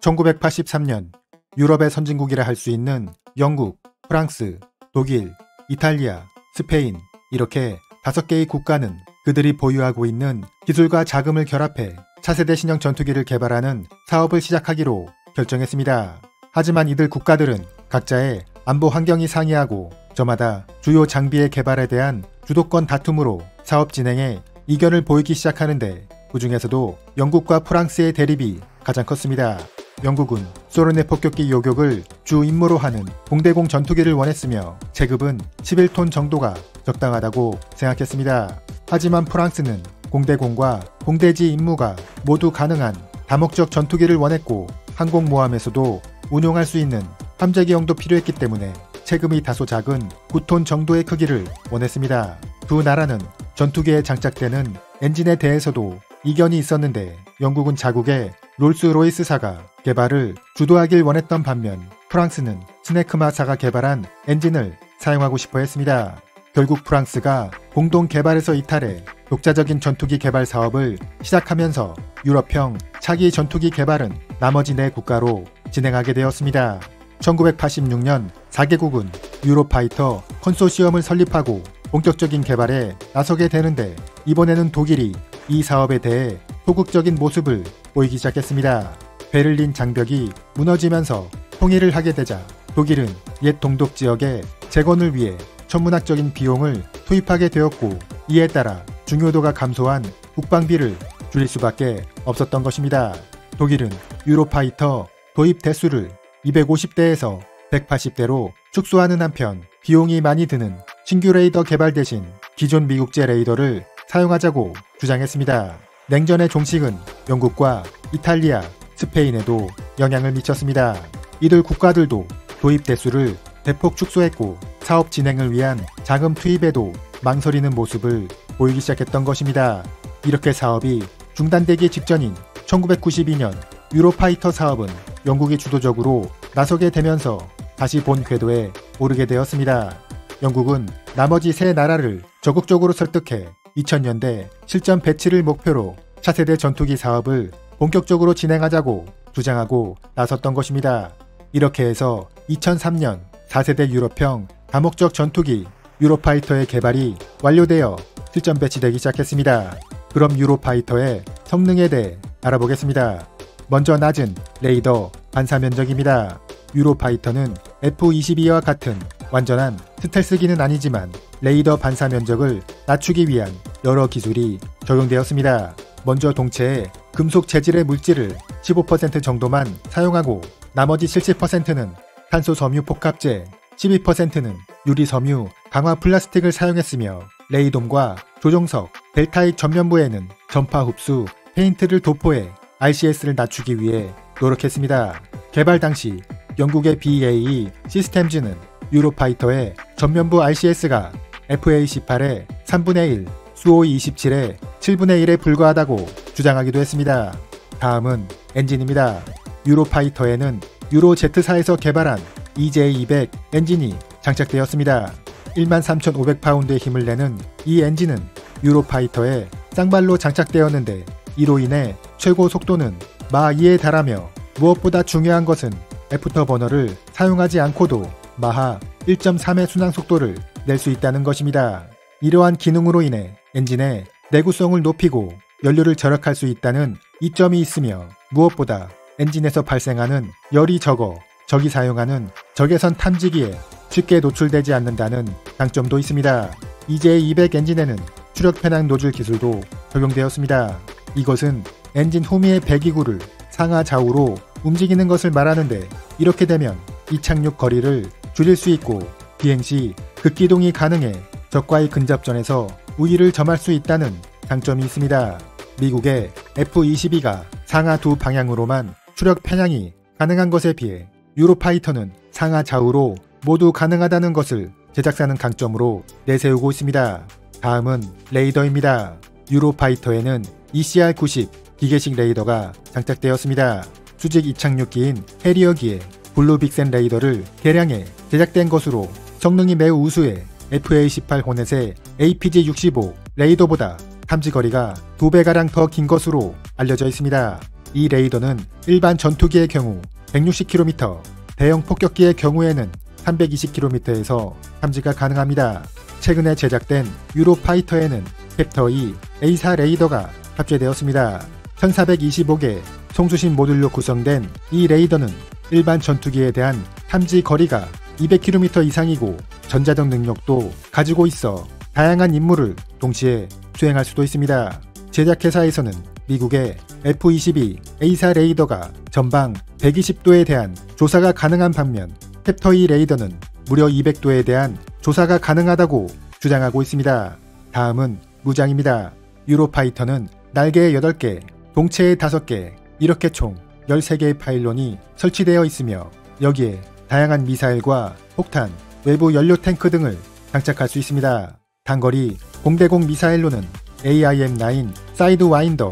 1983년 유럽의 선진국이라 할 수 있는 영국, 프랑스, 독일, 이탈리아, 스페인 이렇게 5개의 국가는 그들이 보유하고 있는 기술과 자금을 결합해 차세대 신형 전투기를 개발하는 사업을 시작하기로 결정했습니다. 하지만 이들 국가들은 각자의 안보 환경이 상이하고 저마다 주요 장비의 개발에 대한 주도권 다툼으로 사업 진행에 이견을 보이기 시작하는데 그 중에서도 영국과 프랑스의 대립이 가장 컸습니다. 영국은 소련의 폭격기 요격을 주 임무로 하는 공대공 전투기를 원했으며 체급은 11톤 정도가 적당하다고 생각했습니다. 하지만 프랑스는 공대공과 공대지 임무가 모두 가능한 다목적 전투기를 원했고 항공모함에서도 운용할 수 있는 함재기형도 필요했기 때문에 체급이 다소 작은 9톤 정도의 크기를 원했습니다. 두 나라는 전투기에 장착되는 엔진에 대해서도 이견이 있었는데 영국은 자국의 롤스로이스사가 개발을 주도하길 원했던 반면 프랑스는 스네크마사가 개발한 엔진을 사용하고 싶어 했습니다. 결국 프랑스가 공동 개발에서 이탈해 독자적인 전투기 개발 사업을 시작하면서 유럽형 차기 전투기 개발은 나머지 4국가로 진행하게 되었습니다. 1986년 4개국은 유로파이터 컨소시엄을 설립하고 본격적인 개발에 나서게 되는데 이번에는 독일이 이 사업에 대해 소극적인 모습을 보이기 시작했습니다. 베를린 장벽이 무너지면서 통일을 하게 되자 독일은 옛 동독 지역의 재건을 위해 천문학적인 비용을 투입하게 되었고 이에 따라 중요도가 감소한 국방비를 줄일 수밖에 없었던 것입니다. 독일은 유로파이터 도입 대수를 250대에서 180대로 축소하는 한편 비용이 많이 드는 신규 레이더 개발 대신 기존 미국제 레이더를 사용하자고 주장했습니다. 냉전의 종식은 영국과 이탈리아, 스페인에도 영향을 미쳤습니다. 이들 국가들도 도입 대수를 대폭 축소했고 사업 진행을 위한 자금 투입에도 망설이는 모습을 보이기 시작했던 것입니다. 이렇게 사업이 중단되기 직전인 1992년 유로파이터 사업은 영국이 주도적으로 나서게 되면서 다시 본 궤도에 오르게 되었습니다. 영국은 나머지 3나라를 적극적으로 설득해 2000년대 실전 배치를 목표로 차세대 전투기 사업을 본격적으로 진행하자고 주장하고 나섰던 것입니다. 이렇게 해서 2003년 4세대 유럽형 다목적 전투기 유로파이터의 개발이 완료되어 실전 배치되기 시작했습니다. 그럼 유로파이터의 성능에 대해 알아보겠습니다. 먼저 낮은 레이더 반사 면적입니다. 유로파이터는 F-22와 같은 완전한 스텔스기는 아니지만 레이더 반사 면적을 낮추기 위한 여러 기술이 적용되었습니다. 먼저 동체에 금속 재질의 물질을 15% 정도만 사용하고 나머지 70%는 탄소 섬유 복합재, 12%는 유리 섬유 강화 플라스틱을 사용했으며 레이돔과 조종석, 벨타입 전면부에는 전파 흡수 페인트를 도포해 RCS를 낮추기 위해 노력했습니다. 개발 당시 영국의 BAE 시스템즈는 유로파이터의 전면부 RCS가 FA-18의 3분의 1, 수호-27의 7분의 1에 불과하다고 주장하기도 했습니다. 다음은 엔진입니다. 유로파이터에는 유로제트사에서 개발한 EJ200 엔진이 장착되었습니다. 13,500파운드의 힘을 내는 이 엔진은 유로파이터의 쌍발로 장착되었는데 이로 인해 최고 속도는 마 2에 달하며 무엇보다 중요한 것은 애프터버너를 사용하지 않고도 마하 1.3의 순항 속도를 낼 수 있다는 것입니다. 이러한 기능으로 인해 엔진의 내구성을 높이고 연료를 절약할 수 있다는 이점이 있으며 무엇보다 엔진에서 발생하는 열이 적어 적이 사용하는 적외선 탐지기에 쉽게 노출되지 않는다는 장점도 있습니다. EJ200 엔진에는 추력 편향 노즐 기술도 적용되었습니다. 이것은 엔진 후미의 배기구를 상하 좌우로 움직이는 것을 말하는데 이렇게 되면 이착륙 거리를 줄일 수 있고 비행 시 극기동이 가능해 적과의 근접전에서 우위를 점할 수 있다는 장점이 있습니다. 미국의 F-22가 상하 두 방향으로만 추력 편향이 가능한 것에 비해 유로파이터는 상하 좌우로 모두 가능하다는 것을 제작사는 강점으로 내세우고 있습니다. 다음은 레이더입니다. 유로파이터에는 ECR-90 기계식 레이더가 장착되었습니다. 수직 이착륙기인 해리어기에 블루빅센 레이더를 개량해 제작된 것으로 성능이 매우 우수해 FA-18 호넷의 APG-65 레이더보다 탐지거리가 2배가량 더 긴 것으로 알려져 있습니다. 이 레이더는 일반 전투기의 경우 160km, 대형 폭격기의 경우에는 320km에서 탐지가 가능합니다. 최근에 제작된 유로파이터에는 캡터-2 A4 레이더가 탑재되었습니다. 1425개 송수신 모듈로 구성된 이 레이더는 일반 전투기에 대한 탐지 거리가 200km 이상이고 전자적 능력도 가지고 있어 다양한 임무를 동시에 수행할 수도 있습니다. 제작회사에서는 미국의 F-22 A4 레이더가 전방 120도에 대한 조사가 가능한 반면 캡터-2 레이더는 무려 200도에 대한 조사가 가능하다고 주장하고 있습니다. 다음은 무장입니다. 유로파이터는 날개 8개, 동체에 5개, 이렇게 총 13개의 파일론이 설치되어 있으며 여기에 다양한 미사일과 폭탄, 외부 연료 탱크 등을 장착할 수 있습니다. 단거리 공대공 미사일로는 AIM-9 사이드와인더,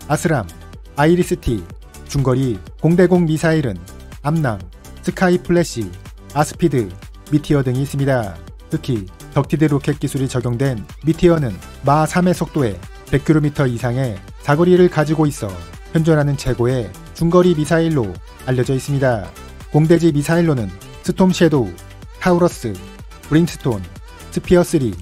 아스람, 아이리스-T, 중거리 공대공 미사일은 암람, 스카이 플래시, 아스피드, 미티어 등이 있습니다. 특히 덕티드 로켓 기술이 적용된 미티어는 마 3의 속도에 100km 이상의 사거리를 가지고 있어 현존하는 최고의 중거리 미사일로 알려져 있습니다. 공대지 미사일로는 스톰 섀도우, 타우러스, 브림스톤, 스피어3,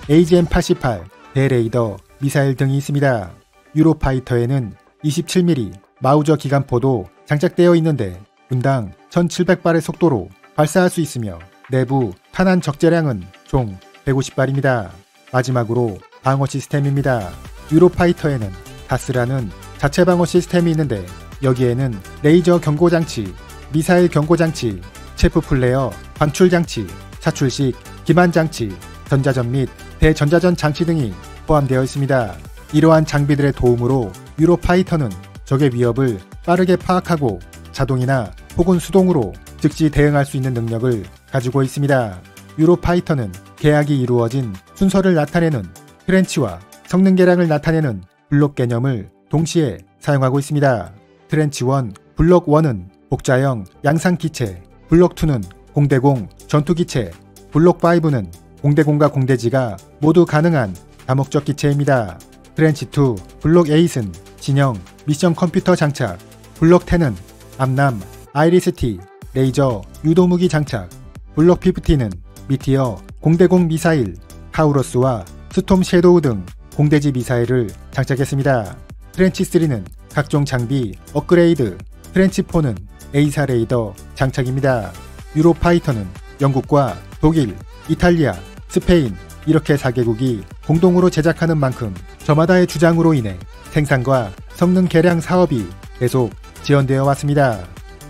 AGM-88, 대레이더, 미사일 등이 있습니다. 유로파이터에는 27mm 마우저 기관포도 장착되어 있는데 분당 1700발의 속도로 발사할 수 있으며 내부 탄환 적재량은 총 150발입니다. 마지막으로 방어 시스템입니다. 유로파이터에는 다스라는 자체 방어 시스템이 있는데 여기에는 레이저 경고장치, 미사일 경고장치, 체프 플레어, 방출장치, 차출식 기만장치, 전자전 및 대전자전 장치 등이 포함되어 있습니다. 이러한 장비들의 도움으로 유로파이터는 적의 위협을 빠르게 파악하고 자동이나 혹은 수동으로 즉시 대응할 수 있는 능력을 가지고 있습니다. 유로파이터는 계약이 이루어진 순서를 나타내는 트렌치와 성능 계량을 나타내는 블록 개념을 동시에 사용하고 있습니다. 트렌치 1, 블록 1은 복자형 양상 기체, 블록 2는 공대공 전투 기체, 블록 5는 공대공과 공대지가 모두 가능한 다목적 기체입니다. 트렌치 2, 블록 8은 진영 미션 컴퓨터 장착, 블록 10은 암람, 아이리스-T, 레이저 유도무기 장착, 블록 15는 미티어 공대공 미사일, 타우러스와 스톰 섀도우 등 공대지 미사일을 장착했습니다. 트렌치 3는 각종 장비 업그레이드, 트렌치 4는 A4 레이더 장착입니다. 유로파이터는 영국과 독일, 이탈리아, 스페인 이렇게 4개국이 공동으로 제작하는 만큼 저마다의 주장으로 인해 생산과 성능 개량 사업이 계속 지연되어 왔습니다.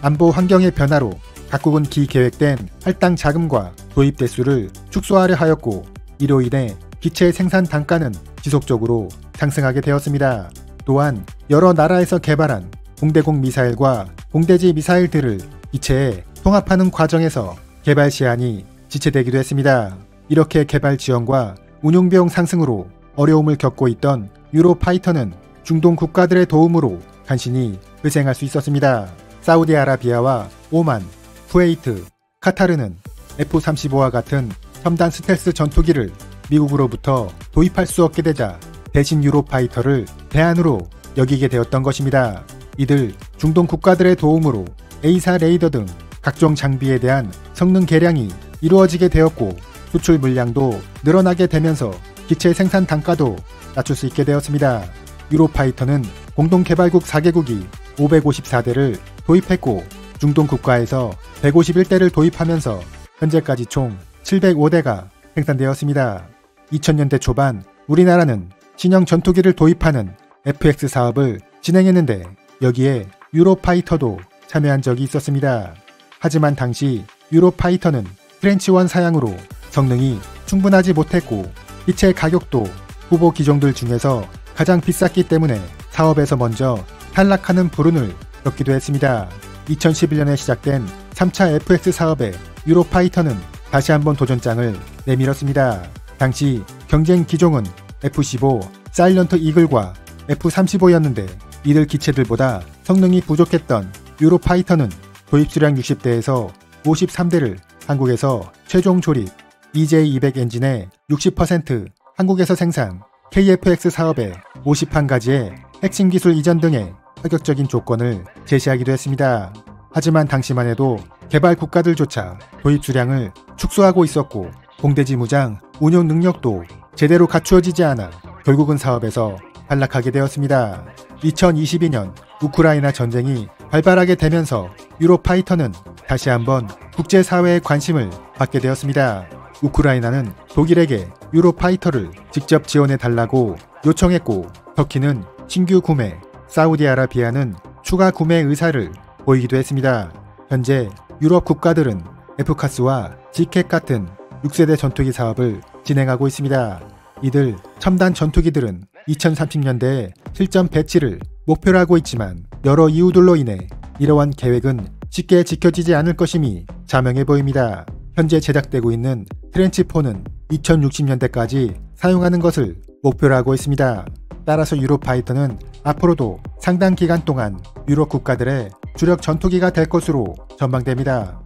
안보 환경의 변화로 각국은 기계획된 할당 자금과 도입 대수를 축소하려 하였고 이로 인해 기체 생산 단가는 지속적으로 상승하게 되었습니다. 또한 여러 나라에서 개발한 공대공 미사일과 공대지 미사일들을 기체에 통합하는 과정에서 개발 시한이 지체되기도 했습니다. 이렇게 개발 지연과 운용비용 상승으로 어려움을 겪고 있던 유로파이터는 중동 국가들의 도움으로 간신히 회생할 수 있었습니다. 사우디아라비아와 오만, 쿠웨이트, 카타르는 F-35와 같은 첨단 스텔스 전투기를 미국으로부터 도입할 수 없게 되자 대신 유로파이터를 대안으로 여기게 되었던 것입니다. 이들 중동 국가들의 도움으로 A4 레이더 등 각종 장비에 대한 성능 개량이 이루어지게 되었고 수출 물량도 늘어나게 되면서 기체 생산 단가도 낮출 수 있게 되었습니다. 유로파이터는 공동개발국 4개국이 554대를 도입했고 중동 국가에서 151대를 도입하면서 현재까지 총 705대가 생산되었습니다. 2000년대 초반 우리나라는 신형 전투기를 도입하는 FX 사업을 진행했는데 여기에 유로파이터도 참여한 적이 있었습니다. 하지만 당시 유로파이터는 트렌치1 사양으로 성능이 충분하지 못했고 기체 가격도 후보 기종들 중에서 가장 비쌌기 때문에 사업에서 먼저 탈락하는 불운을 겪기도 했습니다. 2011년에 시작된 3차 FX 사업에 유로파이터는 다시 한번 도전장을 내밀었습니다. 당시 경쟁 기종은 F-15 사일런트 이글과 F-35였는데 이들 기체들보다 성능이 부족했던 유로파이터는 도입 수량 60대에서 53대를 한국에서 최종 조립, EJ200 엔진의 60% 한국에서 생산, KFX 사업의 51가지의 핵심 기술 이전 등의 파격적인 조건을 제시하기도 했습니다. 하지만 당시만 해도 개발 국가들조차 도입 수량을 축소하고 있었고 공대지 무장 운용 능력도 제대로 갖추어지지 않아 결국은 사업에서 탈락하게 되었습니다. 2022년 우크라이나 전쟁이 발발하게 되면서 유로파이터는 다시 한번 국제사회의 관심을 받게 되었습니다. 우크라이나는 독일에게 유로파이터를 직접 지원해달라고 요청했고 터키는 신규 구매, 사우디아라비아는 추가 구매 의사를 보이기도 했습니다. 현재 유럽 국가들은 F카스와 지켓 같은 6세대 전투기 사업을 진행하고 있습니다. 이들 첨단 전투기들은 2030년대에 실전 배치를 목표로 하고 있지만 여러 이유들로 인해 이러한 계획은 쉽게 지켜지지 않을 것임이 자명해 보입니다. 현재 제작되고 있는 트렌치4는 2060년대까지 사용하는 것을 목표로 하고 있습니다. 따라서 유로파이터는 앞으로도 상당 기간 동안 유럽 국가들의 주력 전투기가 될 것으로 전망됩니다.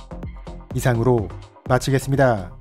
이상으로 마치겠습니다.